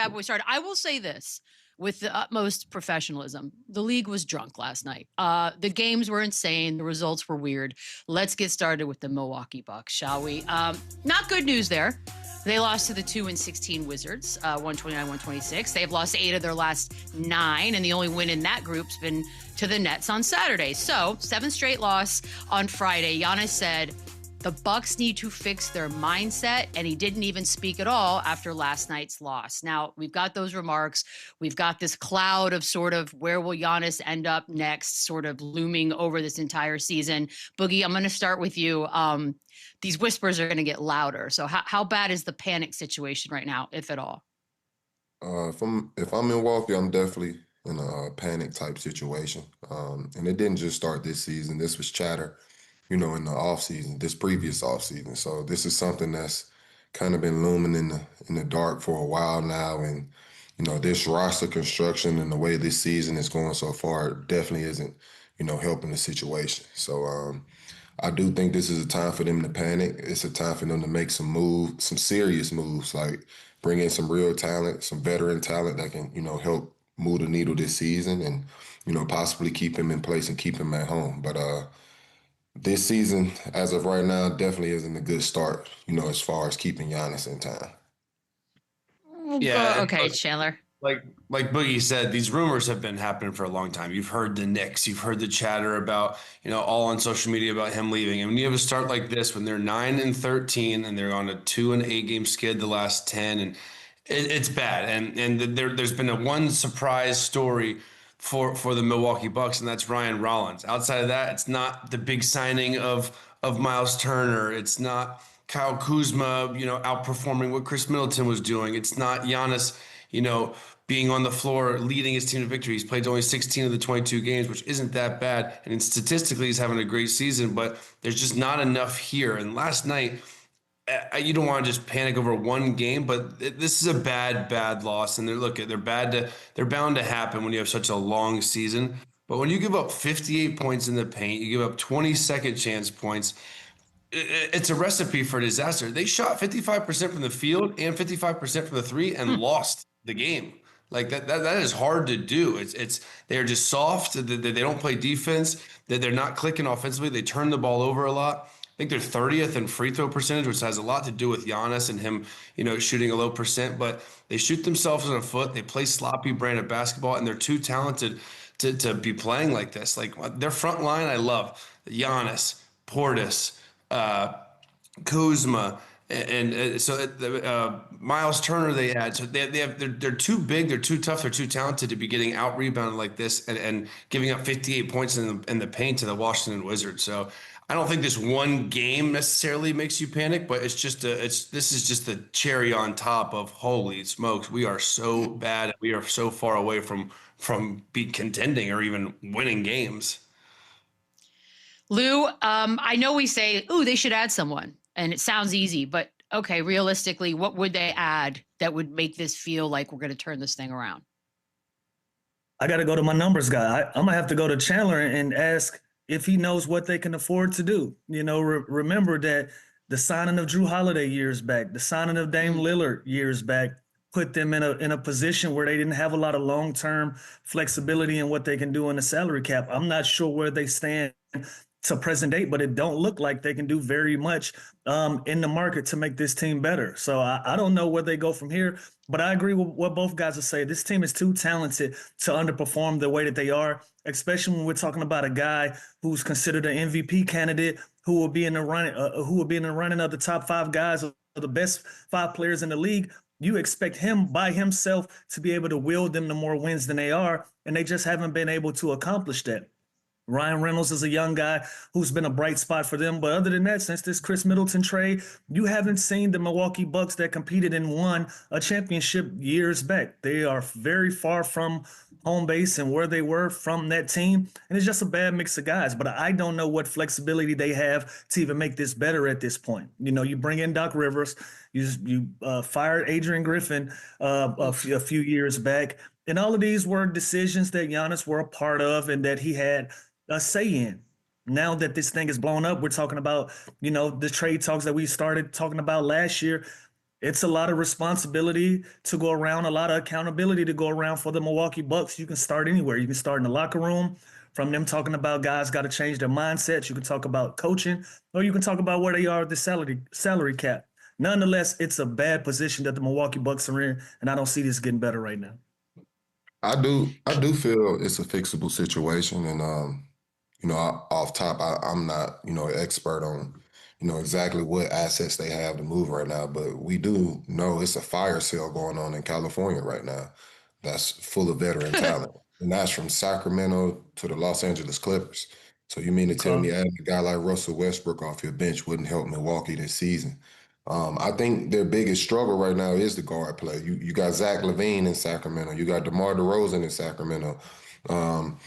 bad boy started. I will say this with the utmost professionalism. The league was drunk last night. The games were insane. The results were weird. Let's get started with the Milwaukee Bucks, shall we? Not good news there. They lost to the 2-16 Wizards, 129-126. They've lost 8 of their last 9, and the only win in that group's been to the Nets on Saturday. So, 7th straight loss on Friday. Giannis said the Bucks need to fix their mindset, and he didn't even speak at all after last night's loss. Now, we've got those remarks. We've got this cloud of sort of where will Giannis end up next sort of looming over this entire season. Boogie, I'm going to start with you. These whispers are going to get louder. So how bad is the panic situation right now, if at all? If I'm Milwaukee, I'm definitely in a panic type situation. And it didn't just start this season. This was chatter, in the offseason, this previous offseason. So this is something that's kind of been looming in the dark for a while now. And, this roster construction and the way this season is going so far definitely isn't, helping the situation. So I do think this is a time for them to panic. It's a time for them to make some serious moves, like bring in some real talent, some veteran talent that can, help move the needle this season and, possibly keep him in place and keep him at home. But this season, as of right now, definitely isn't a good start, as far as keeping Giannis in time. Yeah. Okay, Chandler. Like Boogie said, these rumors have been happening for a long time. You've heard the Knicks, you've heard the chatter about, all on social media about him leaving. And when you have a start like this, when they're 9-13 and they're on a 2-8 game skid the last 10, and it's bad. And there's been one surprise story for the Milwaukee Bucks, and that's Ryan Rollins. Outside of that, it's not the big signing of Miles Turner. It's not Kyle Kuzma, outperforming what Chris Middleton was doing. It's not Giannis, being on the floor, leading his team to victory. He's played only 16 of the 22 games, which isn't that bad. And statistically, he's having a great season, but there's just not enough here. And last night, you don't want to just panic over one game, but this is a bad loss. And they're bound to happen when you have such a long season. But when you give up 58 points in the paint, you give up 20 second chance points, it's a recipe for disaster. They shot 55% from the field and 55% from the three and lost the game. Like that is hard to do. They're just soft. They don't play defense. They're not clicking offensively. They turn the ball over a lot. I think they're 30th in free throw percentage, which has a lot to do with Giannis and him, shooting a low percent. But they shoot themselves in the foot. They play sloppy brand of basketball, and they're too talented to be playing like this. Like their front line, I love Giannis, Portis, Kuzma. And so Miles Turner they add. So they're too big, they're too tough, they're too talented to be getting out rebounded like this and giving up 58 points in the paint to the Washington Wizards. So I don't think this one game necessarily makes you panic, but this is just the cherry on top of holy smokes, we are so bad, we are so far away from contending or even winning games. Lou, I know we say, ooh, they should add someone. And it sounds easy, but okay, realistically, what would they add that would make this feel like we're going to turn this thing around? I got to go to my numbers guy. I'm going to have to go to Chandler and ask if he knows what they can afford to do. Remember that the signing of Drew Holiday years back, the signing of Dame Lillard years back, put them in a position where they didn't have a lot of long-term flexibility in what they can do in the salary cap. I'm not sure where they stand to present date, but it don't look like they can do very much in the market to make this team better. So I don't know where they go from here, but I agree with what both guys are saying. This team is too talented to underperform the way that they are, especially when we're talking about a guy who's considered an MVP candidate, who will be in the running of the top 5 guys of the best 5 players in the league. You expect him by himself to be able to wield them to more wins than they are, and they just haven't been able to accomplish that. Ryan Reynolds is a young guy who's been a bright spot for them. But other than that, since this Chris Middleton trade, you haven't seen the Milwaukee Bucks that competed and won a championship years back. They are very far from home base and where they were from that team. And it's just a bad mix of guys. But I don't know what flexibility they have to even make this better at this point. You bring in Doc Rivers. You fired Adrian Griffin a few years back. And all of these were decisions that Giannis were a part of and that he had a say in. Now that this thing is blown up, we're talking about, the trade talks that we started talking about last year. It's a lot of responsibility to go around, a lot of accountability to go around for the Milwaukee Bucks. You can start anywhere. You can start in the locker room, from them talking about guys got to change their mindsets. You can talk about coaching, or you can talk about where they are at the salary cap. Nonetheless, it's a bad position that the Milwaukee Bucks are in, and I don't see this getting better right now. I do feel it's a fixable situation, and off top, I'm not an expert on exactly what assets they have to move right now, but we do know it's a fire sale going on in California right now that's full of veteran talent, and that's from Sacramento to the Los Angeles Clippers. So you mean to tell Okay. me adding a guy like Russell Westbrook off your bench wouldn't help Milwaukee this season? I think their biggest struggle right now is the guard play. You got Zach LaVine in Sacramento. You got DeMar DeRozan in Sacramento. Um,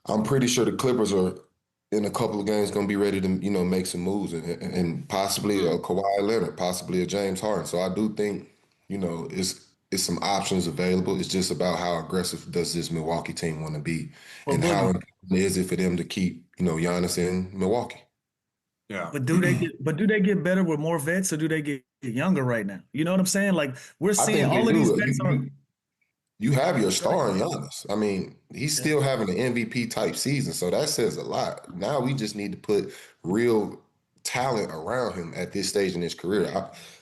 I'm pretty sure the Clippers are in a couple of games going to be ready to make some moves and possibly a Kawhi Leonard, possibly a James Harden. So I do think it's some options available. It's just about how aggressive does this Milwaukee team want to be, Well, and how Boogie, important is it for them to keep Giannis in Milwaukee. Yeah. but do they get better with more vets, or do they get younger right now? You know what I'm saying? Like, we're I seeing think they all of these do. vets are. You have your Go ahead. star in Giannis. I mean, he's Yeah. still having an MVP type season, so that says a lot. Now we just need to put real talent around him at this stage in his career.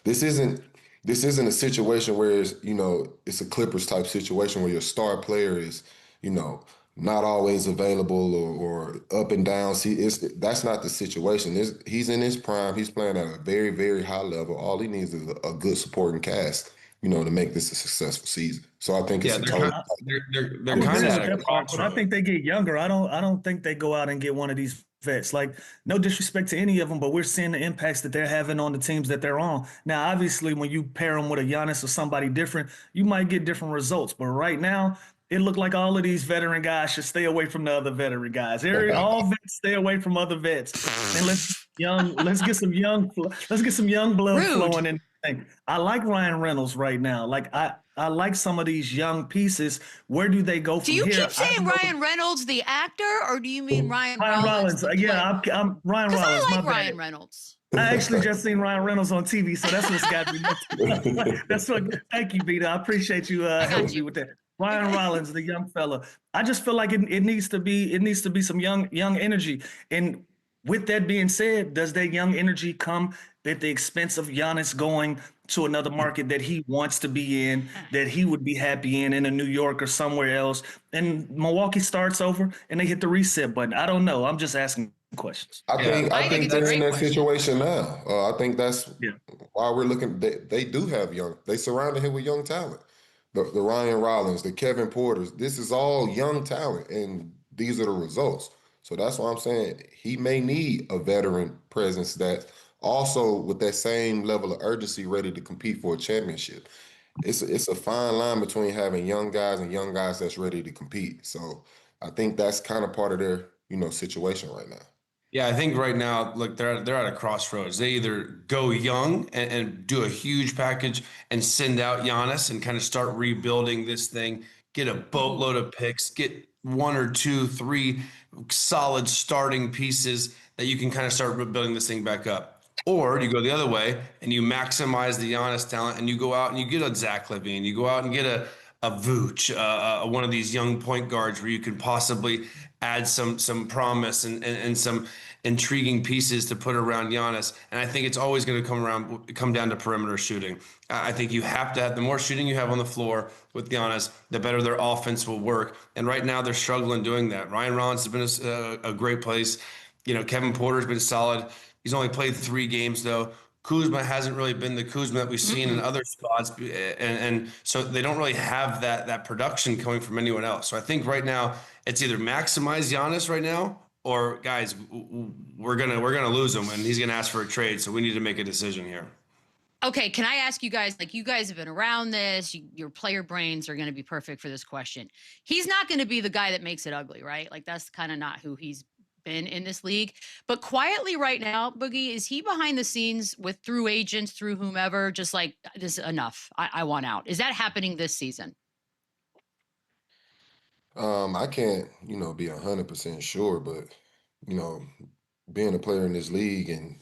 This isn't this isn't a situation where it's a Clippers type situation where your star player is you know not always available or up and down. See, that's not the situation. He's in his prime. He's playing at a very, very high level. All he needs is a good supporting cast, to make this a successful season. So I think it's Yeah, a they're Yeah, total. kind they're I'm kind agree of with at a that part, but I crossroad. think they get younger. I don't think they go out and get one of these vets. Like, no disrespect to any of them, but we're seeing the impacts that they're having on the teams that they're on. Now, obviously, when you pair them with a Giannis or somebody different, you might get different results. But right now, it looked like all of these veteran guys should stay away from the other veteran guys. All vets stay away from other vets, and let's get some young blood Rude. flowing in. I like Ryan Reynolds right now. Like, I like some of these young pieces. Where do they go Do from you here? keep I saying don't know. Ryan Reynolds, the actor, or do you mean Ryan Ryan Rollins, Rollins. the Yeah, player? I'm Ryan Because Rollins. I My like bad. Ryan Reynolds. I actually just seen Ryan Reynolds on TV, so that's what's got me. That's what. Thank you, Vita. I appreciate you I got helping me you. with that. You're Ryan good. Rollins, the young fella. I just feel like it needs to be some young energy. And with that being said, does that young energy come at the expense of Giannis going to another market that he wants to be in, that he would be happy in a New York or somewhere else? And Milwaukee starts over and they hit the reset button. I don't know. I'm just asking questions. I Yeah, think I I think think it's a they're in great that question. situation now. I think that's Yeah. why we're looking. They do have young. They surrounded him with young talent. The Ryan Rollins, the Kevin Porters. This is all young talent, and these are the results. So that's why I'm saying he may need a veteran presence that also with that same level of urgency, ready to compete for a championship. It's a fine line between having young guys and young guys that's ready to compete. So I think that's kind of part of their situation right now. Yeah, I think right now, look, they're at a crossroads. They either go young and do a huge package and send out Giannis and kind of start rebuilding this thing, get a boatload of picks, get one or two, three solid starting pieces that you can kind of start building this thing back up. Or you go the other way and you maximize the Giannis talent and you go out and you get a Zach LaVine, you go out and get a Vooch, one of these young point guards where you could possibly add some promise and some intriguing pieces to put around Giannis. And I think it's always going to come down to perimeter shooting. I think you have to have the more shooting you have on the floor with Giannis, the better their offense will work. And right now they're struggling doing that. Ryan Rollins has been a great place. Kevin Porter's been solid. He's only played 3 games though. Kuzma hasn't really been the Kuzma that we've seen in other spots, and so they don't really have that production coming from anyone else. So I think right now it's either maximize Giannis right now, or guys, we're gonna lose him, and he's gonna ask for a trade. So we need to make a decision here. Okay, can I ask you guys, like you guys have been around this, your player brains are going to be perfect for this question. He's not going to be the guy that makes it ugly, right? Like that's kind of not who he's been in this league. But quietly right now, Boogie, is he behind the scenes through agents, through whomever, just like, this is enough. I want out. Is that happening this season? I can't, be 100% sure, but, being a player in this league and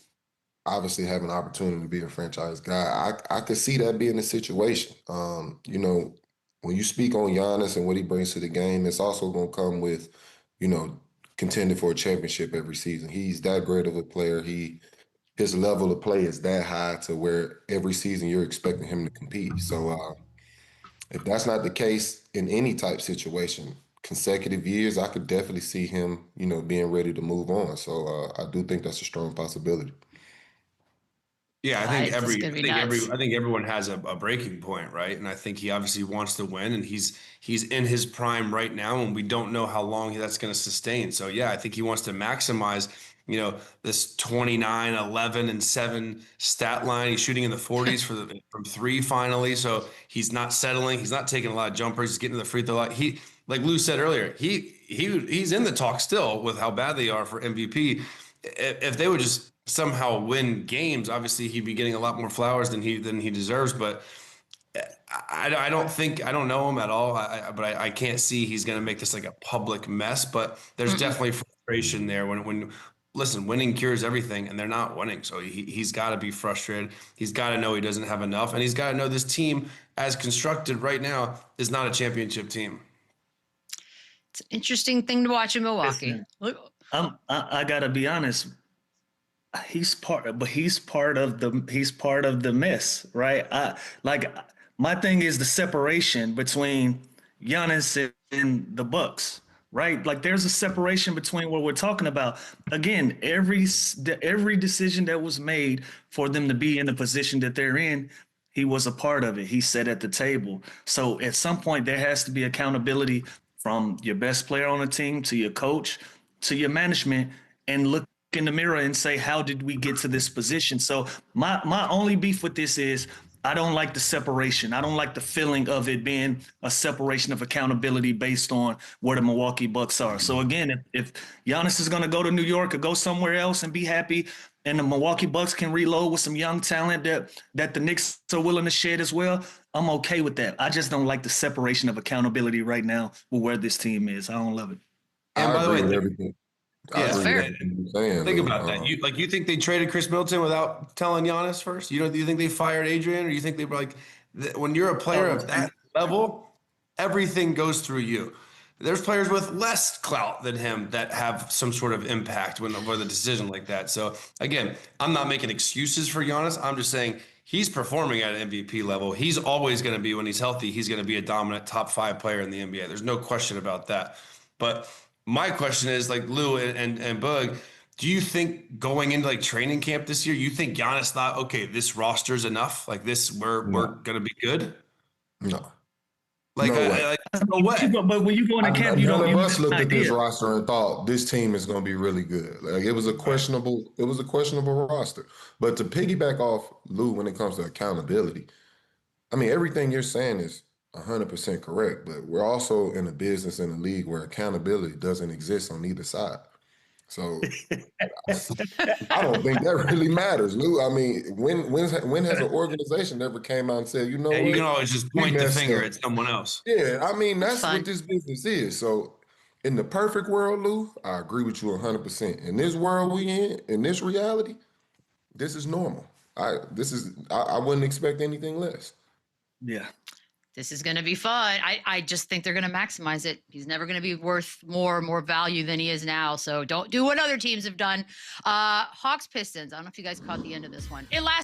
obviously have an opportunity to be a franchise guy. I could see that being the situation. You know, when you speak on Giannis and what he brings to the game, it's also going to come with, you know, contending for a championship every season. He's that great of a player. His level of play is that high to where every season you're expecting him to compete. So if that's not the case in any type situation, consecutive years, I could definitely see him, you know, being ready to move on. So I do think that's a strong possibility. Yeah, I think It's gonna be nuts. I think everyone has a breaking point, right? And I think he obviously wants to win, and he's in his prime right now, and we don't know how long that's going to sustain. So yeah, I think he wants to maximize, you know, this 29, 11, and 7 stat line. He's shooting in the 40s from three finally. So he's not settling. He's not taking a lot of jumpers. He's getting to the free throw line. He, like Lou said earlier, he's in the talk still with how bad they are for MVP. If they would just somehow win games, obviously he'd be getting a lot more flowers than he deserves. But I don't know him at all. But I can't see he's going to make this like a public mess. But there's definitely frustration there when listen, winning cures everything, and they're not winning. So he's got to be frustrated. He's got to know he doesn't have enough, and he's got to know this team, as constructed right now, is not a championship team. It's an interesting thing to watch in Milwaukee. I gotta be honest. He's part of the mess, right? My thing is the separation between Giannis and the Bucks, right? Like there's a separation between what we're talking about. Again, every decision that was made for them to be in the position that they're in, he was a part of it. He sat at the table. So at some point there has to be accountability from your best player on the team to your coach to your management, and look in the mirror and say, how did we get to this position? So my only beef with this is I don't like the separation. I don't like the feeling of it being a separation of accountability based on where the Milwaukee Bucks are. So again, if Giannis is going to go to New York or go somewhere else and be happy, and the Milwaukee Bucks can reload with some young talent that the Knicks are willing to shed as well, I'm okay with that. I just don't like the separation of accountability right now with where this team is. I don't love it. And by the way, everything. Yeah, fair. Think about that. You think they traded Chris Middleton without telling Giannis first? Do you think they fired Adrian, or you think they were like, when you're a player of that level, everything goes through you. There's players with less clout than him that have some sort of impact with a decision like that. So again, I'm not making excuses for Giannis. I'm just saying he's performing at an MVP level. He's always going to be, when he's healthy, he's going to be a dominant top 5 player in the NBA. There's no question about that. But my question is, like Lou and Bug, do you think going into like training camp this year, you think Giannis thought, okay, this roster's enough? Like this, we're gonna be good? No. Like, no way. No way. But when you go into camp, you don't. None of us have looked an at this idea. roster and thought this team is going to be really good. Like it was a questionable roster. But to piggyback off Lou when it comes to accountability, I mean everything you're saying is 100% correct. But we're also in a business in a league where accountability doesn't exist on either side. So I don't think that really matters, Lou. I mean, when has an organization ever came out and said, you know what? You can always just point the finger at someone else. Yeah, I mean, that's what this business is. So in the perfect world, Lou, I agree with you 100%. In this world we in this reality, this is normal. I wouldn't expect anything less. Yeah. This is going to be fun. I just think they're going to maximize it. He's never going to be worth more value than he is now. So don't do what other teams have done. Hawks Pistons. I don't know if you guys caught the end of this one. It lasted